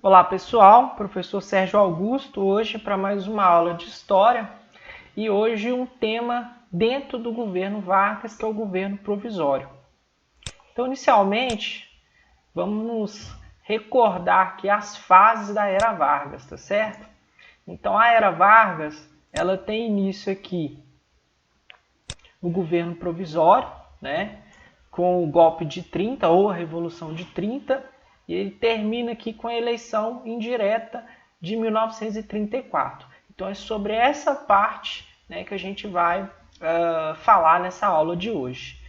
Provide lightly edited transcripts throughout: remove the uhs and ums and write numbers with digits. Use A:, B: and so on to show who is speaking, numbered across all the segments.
A: Olá pessoal, professor Sérgio Augusto, hoje para mais uma aula de História e hoje um tema dentro do governo Vargas, que é o governo provisório. Então, inicialmente, vamos recordar aqui as fases da Era Vargas, tá certo? Então, a Era Vargas, ela tem início aqui no governo provisório, né, com o golpe de 30 ou a Revolução de 30, e ele termina aqui com a eleição indireta de 1934. Então é sobre essa parte, né, que a gente vai falar nessa aula de hoje.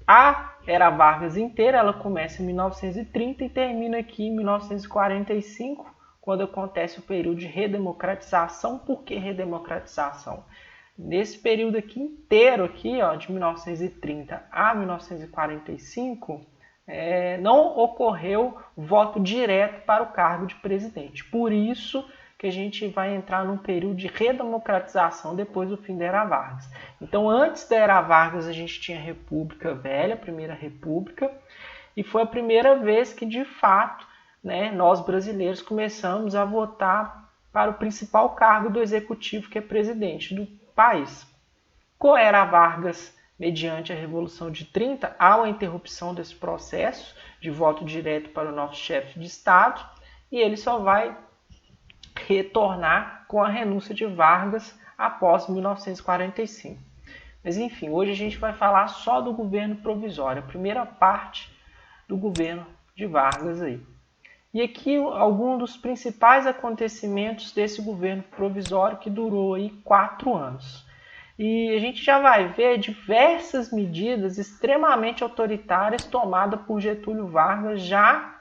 A: A Era Vargas inteira ela começa em 1930 e termina aqui em 1945, quando acontece o período de redemocratização. Por que redemocratização? Nesse período aqui inteiro, aqui, ó, de 1930 a 1945, não ocorreu voto direto para o cargo de presidente. Por isso que a gente vai entrar num período de redemocratização depois do fim da Era Vargas. Então, antes da Era Vargas, a gente tinha a República Velha, a Primeira República, e foi a primeira vez que, de fato, né, nós brasileiros começamos a votar para o principal cargo do executivo, que é presidente do país. Com a Era Vargas, mediante a Revolução de 30, há uma interrupção desse processo de voto direto para o nosso chefe de Estado e ele só vai retornar com a renúncia de Vargas após 1945. Mas enfim, hoje a gente vai falar só do governo provisório, a primeira parte do governo de Vargas aí. E aqui alguns dos principais acontecimentos desse governo provisório que durou aí 4 anos. E a gente já vai ver diversas medidas extremamente autoritárias tomadas por Getúlio Vargas já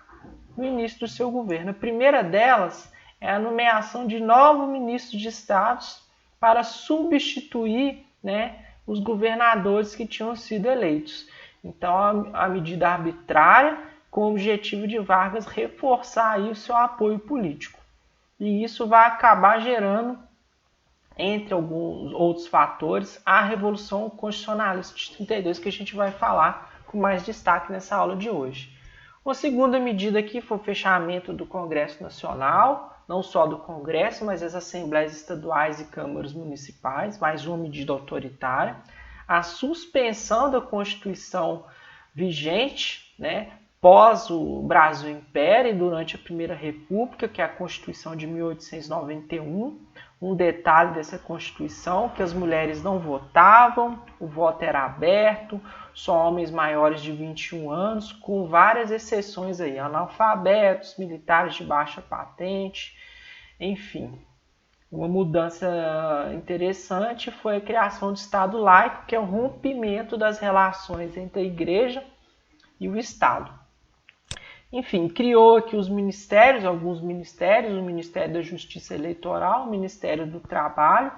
A: no início do seu governo. A primeira delas é a nomeação de novos ministros de estados para substituir, né, os governadores que tinham sido eleitos. Então, a medida arbitrária com o objetivo de Vargas reforçar aí o seu apoio político. E isso vai acabar gerando, entre alguns outros fatores, a Revolução Constitucionalista de 32, que a gente vai falar com mais destaque nessa aula de hoje. Uma segunda medida aqui foi o fechamento do Congresso Nacional, não só do Congresso, mas as Assembleias Estaduais e Câmaras Municipais, mais uma medida autoritária. A suspensão da Constituição vigente, né, pós o Brasil Império e durante a Primeira República, que é a Constituição de 1891. Um detalhe dessa Constituição, que as mulheres não votavam, o voto era aberto, só homens maiores de 21 anos, com várias exceções aí, analfabetos, militares de baixa patente, enfim. Uma mudança interessante foi a criação do Estado laico, que é o rompimento das relações entre a Igreja e o Estado. Enfim, criou aqui os ministérios, alguns ministérios, o Ministério da Justiça Eleitoral, o Ministério do Trabalho,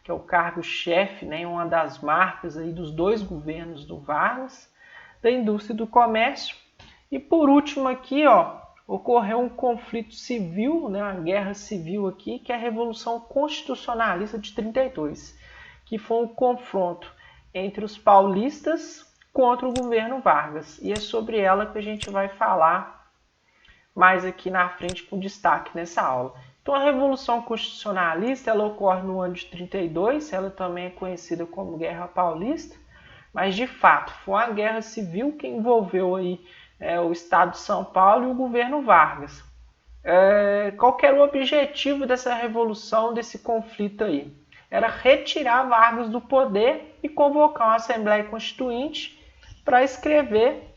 A: que é o cargo-chefe, né, uma das marcas aí dos dois governos do Vargas, da Indústria e do Comércio. E por último aqui, ó, ocorreu um conflito civil, né, uma guerra civil aqui, que é a Revolução Constitucionalista de 32, que foi um confronto entre os paulistas contra o governo Vargas. E é sobre ela que a gente vai falar mais aqui na frente com destaque nessa aula. Então, a Revolução Constitucionalista ela ocorre no ano de 32, ela também é conhecida como Guerra Paulista, mas de fato foi uma guerra civil que envolveu aí, o Estado de São Paulo e o governo Vargas. Qual que era o objetivo dessa revolução, desse conflito aí? Era retirar Vargas do poder e convocar uma Assembleia Constituinte para escrever,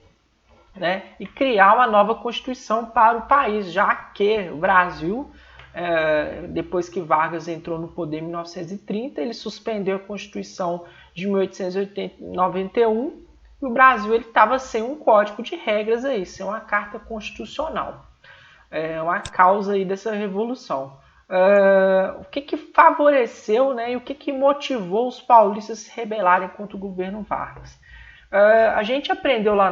A: né, e criar uma nova Constituição para o país, já que o Brasil, depois que Vargas entrou no poder em 1930, ele suspendeu a Constituição de 1891 e o Brasil estava sem um código de regras, aí, sem uma carta constitucional. Uma causa aí dessa revolução. O que favoreceu, né, e o que motivou os paulistas a se rebelarem contra o governo Vargas? A gente aprendeu lá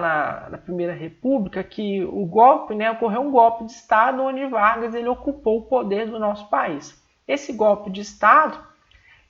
A: na Primeira República que o golpe, né, ocorreu um golpe de Estado onde Vargas ele ocupou o poder do nosso país. Esse golpe de Estado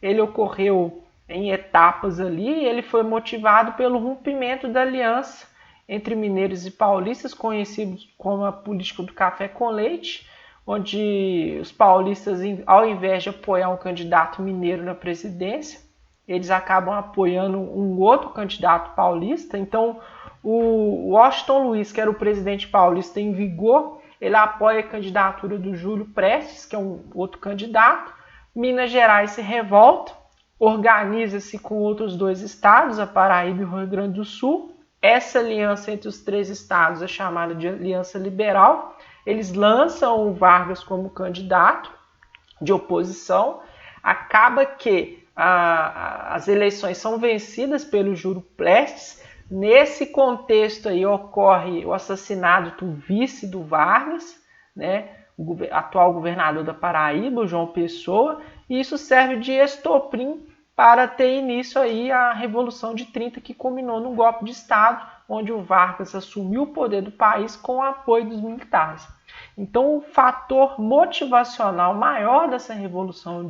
A: ele ocorreu em etapas ali e ele foi motivado pelo rompimento da aliança entre mineiros e paulistas, conhecidos como a política do café com leite, onde os paulistas, ao invés de apoiar um candidato mineiro na presidência, eles acabam apoiando um outro candidato paulista. Então, o Washington Luiz, que era o presidente paulista em vigor, ele apoia a candidatura do Júlio Prestes, que é um outro candidato. Minas Gerais se revolta, organiza-se com outros dois estados, a Paraíba e o Rio Grande do Sul. Essa aliança entre os três estados é chamada de Aliança Liberal. Eles lançam o Vargas como candidato de oposição. Acaba que as eleições são vencidas pelo Júlio Prestes. Nesse contexto aí ocorre o assassinato do vice do Vargas, né, o atual governador da Paraíba, o João Pessoa, e isso serve de estopim para ter início aí a Revolução de 30, que culminou num golpe de Estado, onde o Vargas assumiu o poder do país com o apoio dos militares. Então, o fator motivacional maior dessa Revolução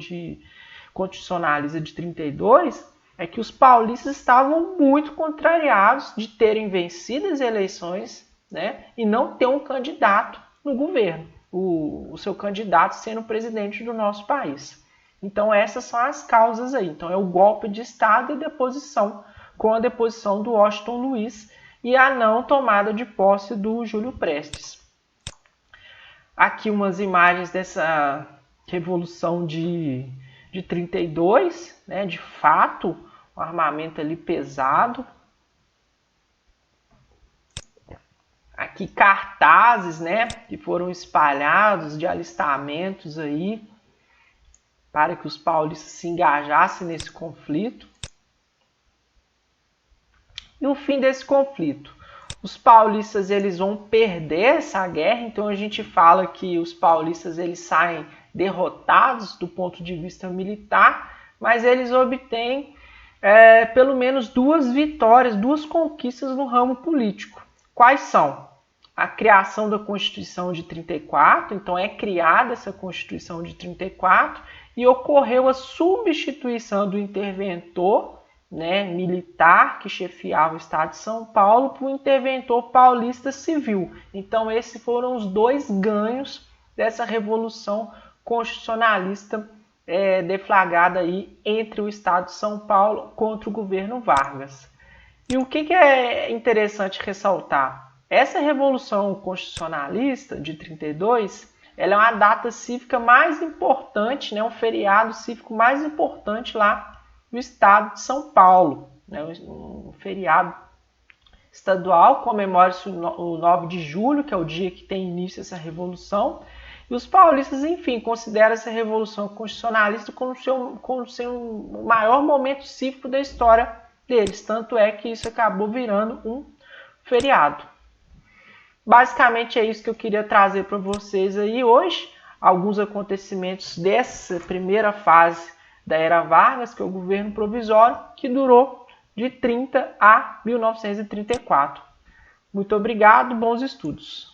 A: Constitucionalista de 32 é que os paulistas estavam muito contrariados de terem vencido as eleições, né, e não ter um candidato no governo, o seu candidato sendo presidente do nosso país. Então essas são as causas aí. Então é o golpe de Estado e deposição, com a deposição do Washington Luiz e a não tomada de posse do Júlio Prestes. Aqui umas imagens dessa Revolução de 32, né, de fato, um armamento ali pesado. Aqui cartazes, né, que foram espalhados de alistamentos aí para que os paulistas se engajassem nesse conflito. E o fim desse conflito. Os paulistas eles vão perder essa guerra, então a gente fala que os paulistas eles saem derrotados do ponto de vista militar, mas eles obtêm pelo menos duas vitórias, duas conquistas no ramo político. Quais são? A criação da Constituição de 34, então é criada essa Constituição de 34 e ocorreu a substituição do interventor, né, militar que chefiava o estado de São Paulo por um interventor paulista civil. Então esses foram os dois ganhos dessa Revolução Constitucionalista deflagrada aí entre o estado de São Paulo contra o governo Vargas. E o que é interessante ressaltar? Essa Revolução Constitucionalista de 32, ela é uma data cívica mais importante, né, um feriado cívico mais importante lá no estado de São Paulo. Né, um feriado estadual, comemora-se o 9 de julho, que é o dia que tem início essa revolução. E os paulistas, enfim, consideram essa Revolução Constitucionalista como sendo o maior momento cívico da história deles. Tanto é que isso acabou virando um feriado. Basicamente é isso que eu queria trazer para vocês aí hoje. Alguns acontecimentos dessa primeira fase da Era Vargas, que é o governo provisório, que durou de 30 a 1934. Muito obrigado, bons estudos.